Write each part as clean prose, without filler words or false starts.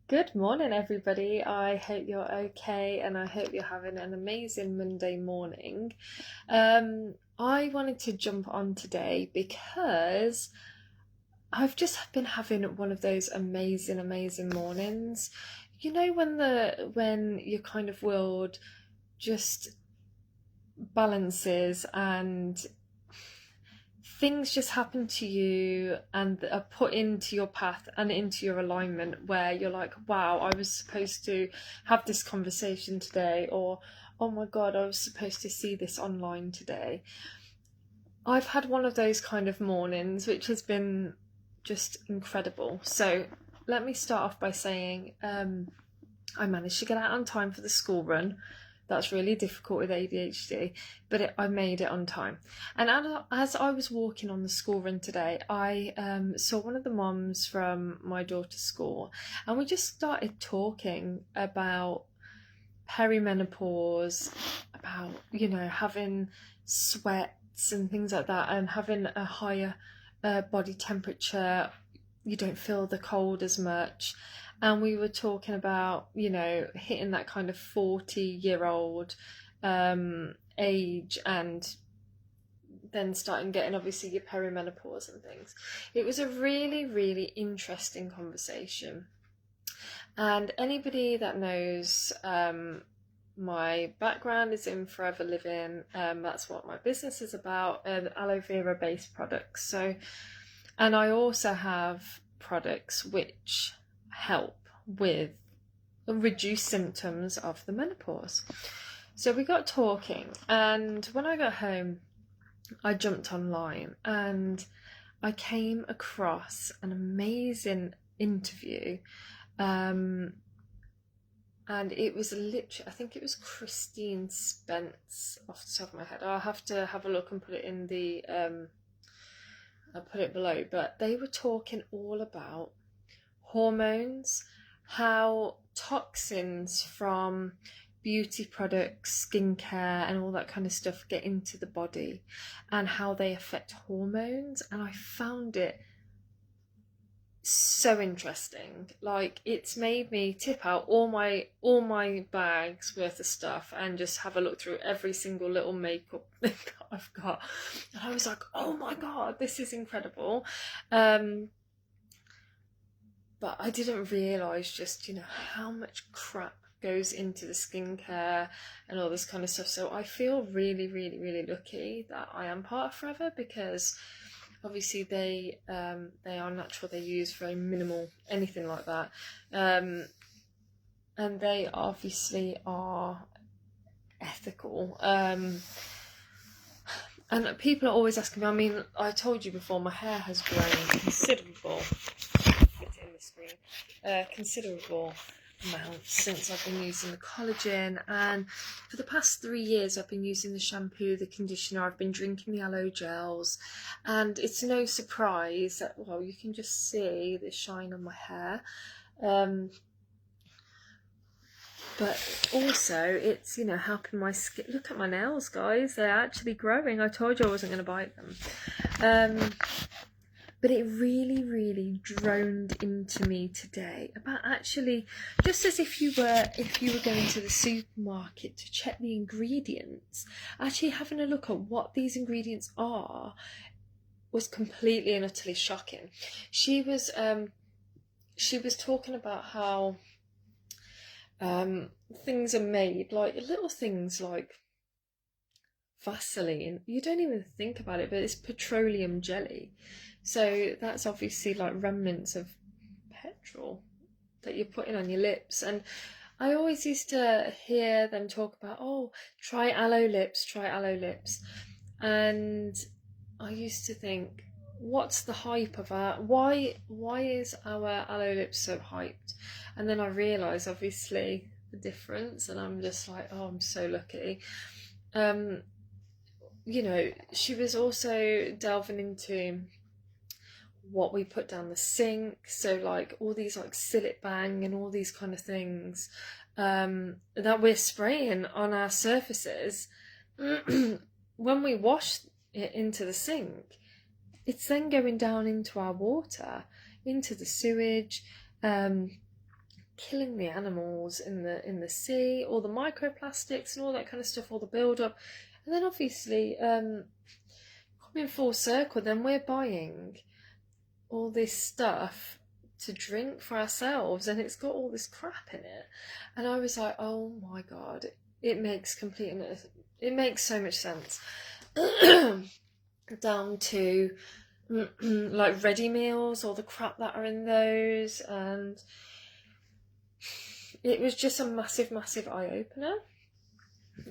Good morning, everybody. I hope you're okay and I hope you're having an amazing Monday morning. I wanted to jump on today because I've just been having one of those amazing mornings. You know when your kind of world just balances and things just happen to you and are put into your path and into your alignment where you're like, wow, I was supposed to have this conversation today, or oh my god, I was supposed to see this online today. I've had one of those kind of mornings which has been just incredible. So let me start off by saying I managed to get out on time for the school run. That's really difficult with ADHD, but I made it on time. And as I was walking on the school run today, I saw one of the moms from my daughter's school, and we just started talking about perimenopause, about, having sweats and things like that, and having a higher body temperature. You don't feel the cold as much. And we were talking about, hitting that kind of 40-year-old age, and then starting getting obviously your perimenopause and things. It was a really interesting conversation. And anybody that knows my background is in forever living. That's what my business is about, aloe vera based products. And I also have products which help with reduce symptoms of the menopause. So we got talking, and when I got home, I jumped online and I came across an amazing interview. And it was literally, I think it was Christine Spence off the top of my head. I'll have to have a look and put it in the, I'll put it below. But they were talking all about hormones, how toxins from beauty products, skincare, and all that kind of stuff get into the body, and how they affect hormones. And I found it so interesting. Like, it's made me tip out all my bags worth of stuff and just have a look through every single little makeup thing that I've got. And I was like, oh my god, this is incredible. But I didn't realise just, how much crap goes into the skincare and all this kind of stuff. So I feel really lucky that I am part of Forever, because obviously they are natural. They use very minimal anything like that, and they obviously are ethical. And people are always asking me. I mean, I told you before, my hair has grown considerable. Considerable amount since I've been using the collagen, and for the past 3 years I've been using the shampoo, the conditioner, I've been drinking the aloe gels, and it's no surprise that, well, you can just see the shine on my hair, but also it's, helping my skin. Look at my nails, guys, they're actually growing. I told you I wasn't going to bite them. But it really droned into me today about actually, just as if you were going to the supermarket to check the ingredients, actually having a look at what these ingredients are was completely and utterly shocking. She was talking about how things are made, like little things like Vaseline. You don't even think about it, but it's petroleum jelly. So that's obviously like remnants of petrol that you're putting on your lips. And I always used to hear them talk about, oh, try aloe lips. And I used to think, what's the hype of that? Why is our aloe lips so hyped? And then I realised, obviously, the difference, and I'm just like, oh, I'm so lucky. She was also delving into what we put down the sink, so like all these like Sillet Bang and all these kind of things that we're spraying on our surfaces. When we wash it into the sink, it's then going down into our water, into the sewage, killing the animals in the sea, all the microplastics and all that kind of stuff, all the build up. And then obviously coming full circle, then we're buying all this stuff to drink for ourselves, and it's got all this crap in it. And I was like, oh my god, it makes so much sense. Down to like ready meals, all the crap that are in those, and it was just a massive eye-opener.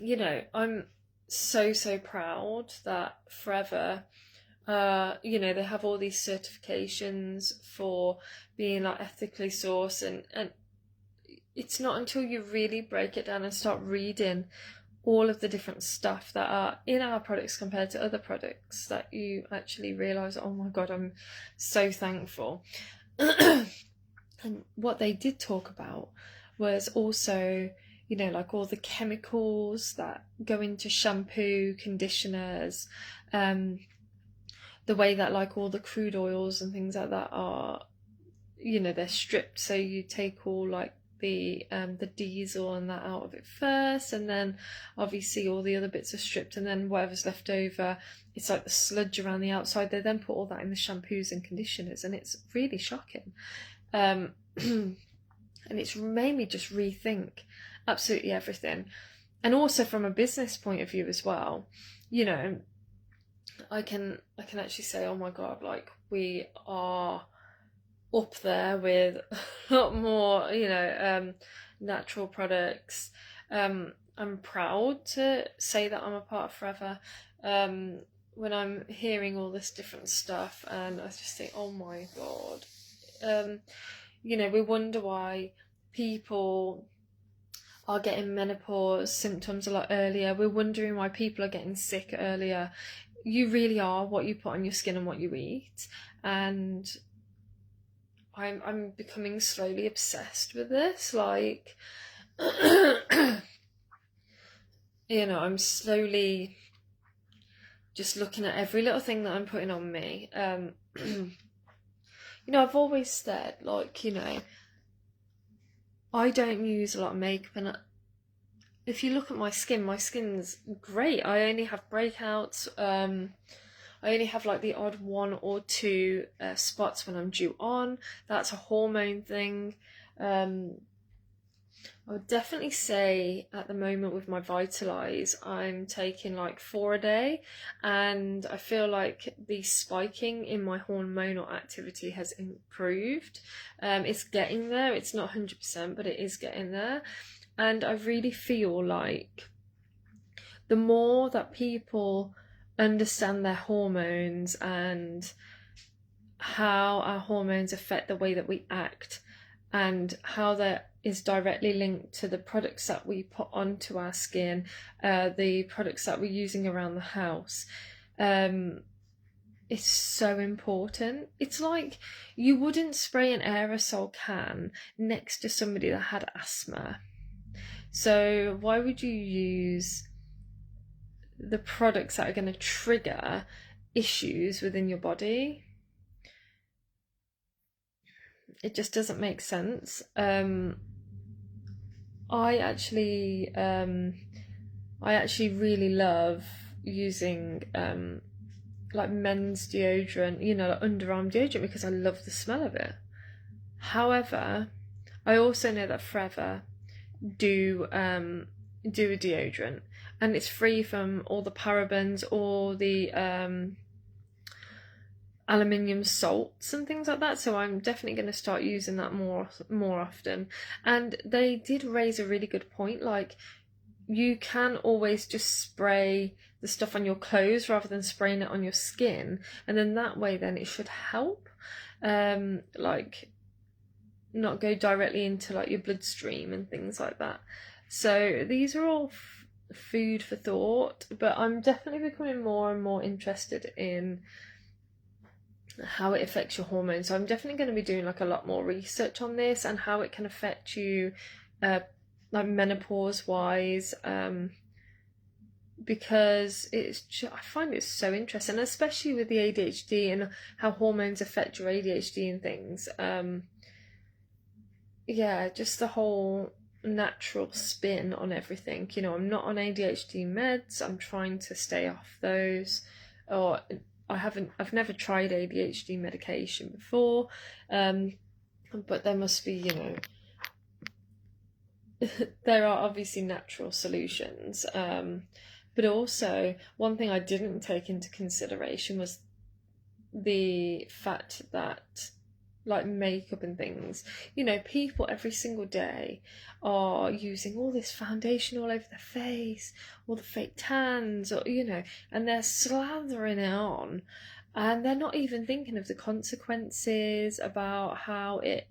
You know, I'm so proud that Forever, you know, they have all these certifications for being like ethically sourced, and it's not until you really break it down and start reading all of the different stuff that are in our products compared to other products that you actually realise, oh my god, I'm so thankful. And what they did talk about was also, you know, like all the chemicals that go into shampoo, conditioners, the way that like all the crude oils and things like that are, you know, they're stripped. So you take all like the diesel and that out of it first, and then obviously all the other bits are stripped, and then whatever's left over, it's like the sludge around the outside. They then put all that in the shampoos and conditioners, and it's really shocking. And it's made me just rethink absolutely everything. And also from a business point of view as well, you know, I can actually say, oh my god, like we are up there with a lot more, you know, natural products. I'm proud to say that I'm a part of Forever. When I'm hearing all this different stuff, and I just think, oh my god, you know, we wonder why people are getting menopause symptoms a lot earlier. We're wondering why people are getting sick earlier. You really are what you put on your skin and what you eat. And I'm becoming slowly obsessed with this. Like, you know, I'm slowly just looking at every little thing that I'm putting on me. You know, I've always said, like, you know, I don't use a lot of makeup, and if you look at my skin's great. I only have breakouts. I only have like the odd 1 or 2 spots when I'm due on. That's a hormone thing. I would definitely say at the moment with my Vitalize, I'm taking like 4 a day, and I feel like the spiking in my hormonal activity has improved. It's getting there. It's not 100%, but it is getting there. And I really feel like the more that people understand their hormones and how our hormones affect the way that we act, and how that is directly linked to the products that we put onto our skin, the products that we're using around the house, it's so important. It's like you wouldn't spray an aerosol can next to somebody that had asthma. So why would you use the products that are going to trigger issues within your body? It just doesn't make sense. I actually really love using like men's deodorant, you know, like underarm deodorant, because I love the smell of it. However, I also know that Forever do a deodorant, and it's free from all the parabens or the aluminium salts and things like that, so I'm definitely going to start using that more often. And they did raise a really good point, like you can always just spray the stuff on your clothes rather than spraying it on your skin, and then that way then it should help like not go directly into like your bloodstream and things like that. So these are all food for thought, but I'm definitely becoming more and more interested in how it affects your hormones. So I'm definitely going to be doing like a lot more research on this and how it can affect you like menopause wise, because it's just, I find it so interesting, especially with the ADHD and how hormones affect your ADHD and things. yeah, just the whole natural spin on everything. You know, I'm not on ADHD meds. I'm trying to stay off those. Or I've never tried ADHD medication before. But there must be, you know, there are obviously natural solutions. But also, one thing I didn't take into consideration was the fact that, like makeup and things, you know, people every single day are using all this foundation all over their face, all the fake tans, or, you know, and they're slathering it on, and they're not even thinking of the consequences about how it,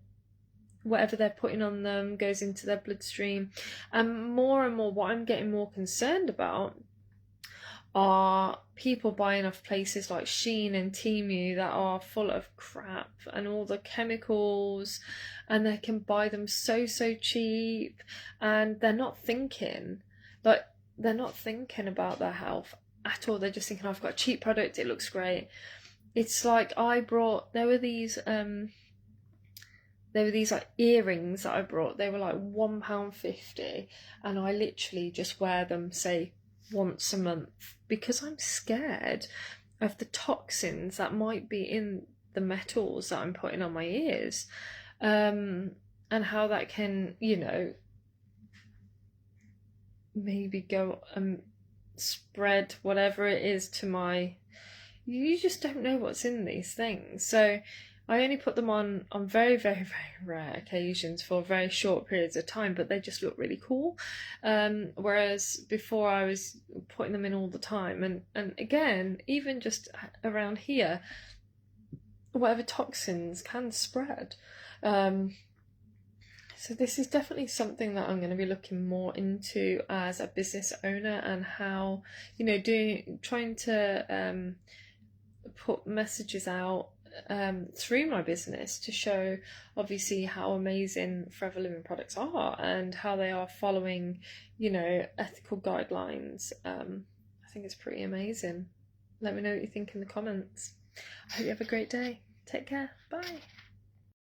whatever they're putting on them goes into their bloodstream. And more, what I'm getting more concerned about are people buying off places like Shein and Temu that are full of crap and all the chemicals, and they can buy them so cheap, and like they're not thinking about their health at all. They're just thinking, I've got a cheap product, it looks great. It's like there were these like earrings that I brought. They were like £1.50, and I literally just wear them, say, once a month, because I'm scared of the toxins that might be in the metals that I'm putting on my ears, and how that can, you know, maybe go and spread whatever it is to my, you just don't know what's in these things. So I only put them on very rare occasions for very short periods of time, but they just look really cool. Whereas before I was putting them in all the time, and again, even just around here, whatever toxins can spread. So this is definitely something that I'm going to be looking more into as a business owner, and how, you know, trying to put messages out through my business to show obviously how amazing Forever Living products are, and how they are following, you know, ethical guidelines. I think it's pretty amazing. Let me know what you think in the comments. I hope you have a great day. Take care. Bye.